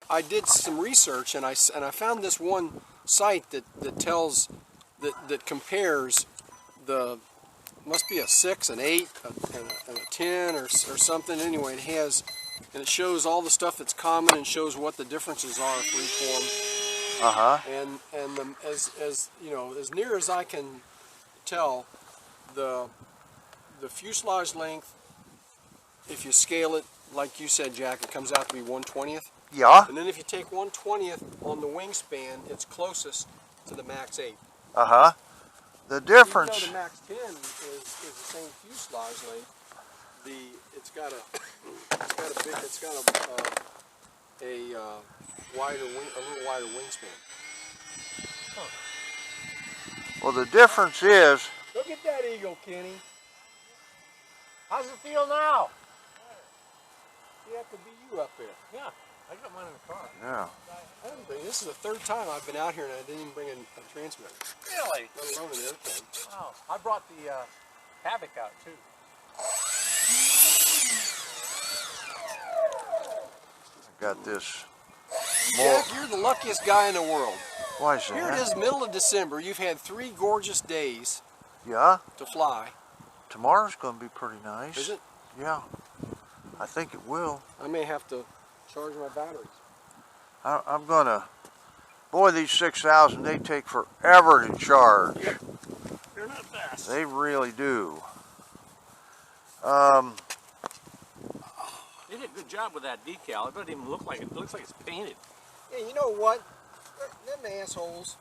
I did some research and I found this one site that tells that compares the, must be a 6, an 8, and a 10 or something. Anyway, it has, and it shows all the stuff that's common and shows what the differences are for each one. And as you know, as near as I can tell, the fuselage length, if you scale it like you said, Jack, it comes out to be 1/20th. Yeah. And then if you take 1/20th on the wingspan, it's closest to the max 8. The difference. Even though the max 10 is the same fuselage length, it's got a little wider wingspan. Huh. Well, the difference is. Look at that eagle, Kenny. How's it feel now? Yeah, it could be you up there. Yeah, I got mine in the car. Yeah. This is the 3rd time I've been out here and I didn't even bring a transmitter. Really? Let alone an airplane. Wow. I brought the Havoc out too. I got this. Jack, you're the luckiest guy in the world. Why is that? Here it is, middle of December. You've had 3 gorgeous days. Yeah. To fly. Tomorrow's going to be pretty nice. Is it? Yeah. I think it will. I may have to charge my batteries. I'm going to... Boy, these 6000, they take forever to charge. Yep. They're not fast. They really do. They did a good job with that decal. It doesn't even look like it. It looks like it's painted. Yeah, you know what? Them assholes,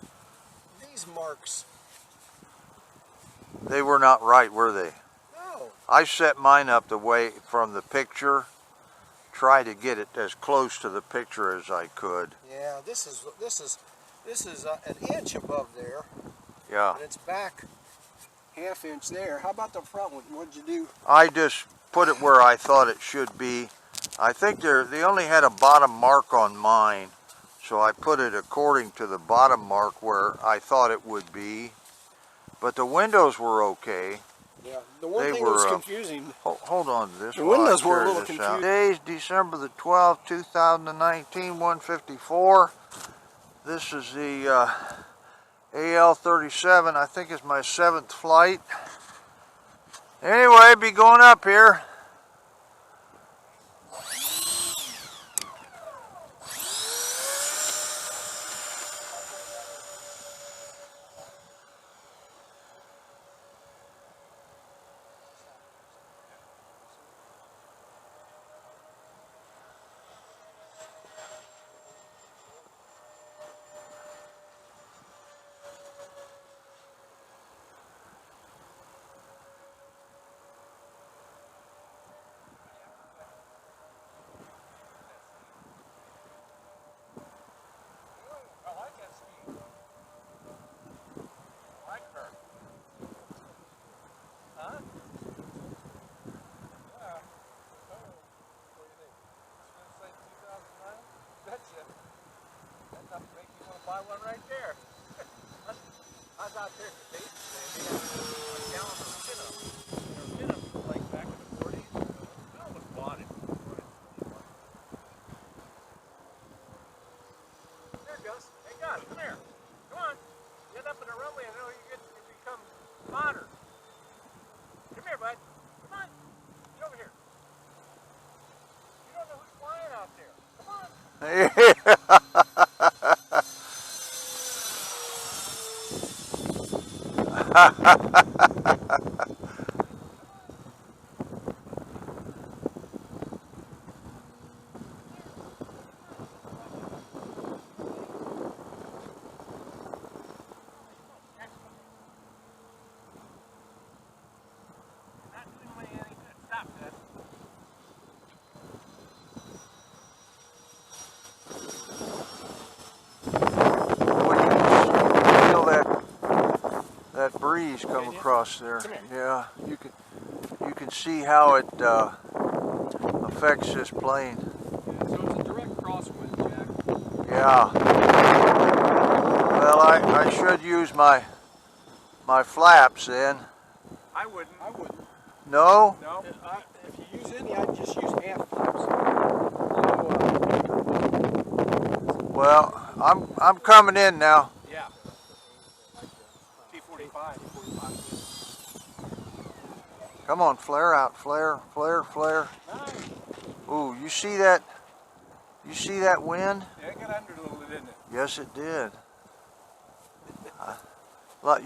these marks. They were not right, were they? No. I set mine up the way from the picture. Try to get it as close to the picture as I could. Yeah, this is an inch above there. Yeah. And it's back ½ inch there. How about the front one? What'd you do? I just put it where I thought it should be. I think they only had a bottom mark on mine, so I put it according to the bottom mark where I thought it would be. But the windows were okay. Yeah, the one thing that was confusing. Hold on to this. The windows were a little confusing. Today's December the 12th, 2019, 1:54. This is the AL-37. I think it's my 7th flight. Anyway, be going up here. Buy one right there. I was out there for days today. They had a gallon of Pinna like back in the 40s. I almost bought it. There it goes. Hey, Gus, come here. Come on. Get up in the runway and I know you become modern. Come here, bud. Come on. Get over here. You don't know who's flying out there. Come on. Breeze come across there. Yeah, you can see how it affects this plane. Yeah, so it's a direct crosswind, Jack. Yeah. Well, I should use my flaps then. I wouldn't. No? No. If you use any, I'd just use half flaps. Well, I'm coming in now. Yeah. T45. Come on, flare out, flare, flare, flare. Nice. Ooh, you see that? You see that wind? Yeah, it got under a little bit, didn't it? Yes, it did.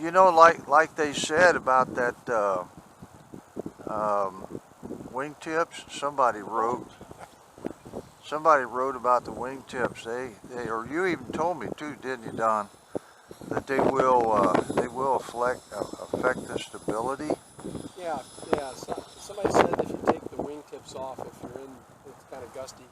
You know, like they said about that wingtips. Somebody wrote about the wingtips. They or you even told me too, didn't you, Don? That they will affect the stability. Yeah. So, somebody said if you take the wingtips off, if it's kind of gusty,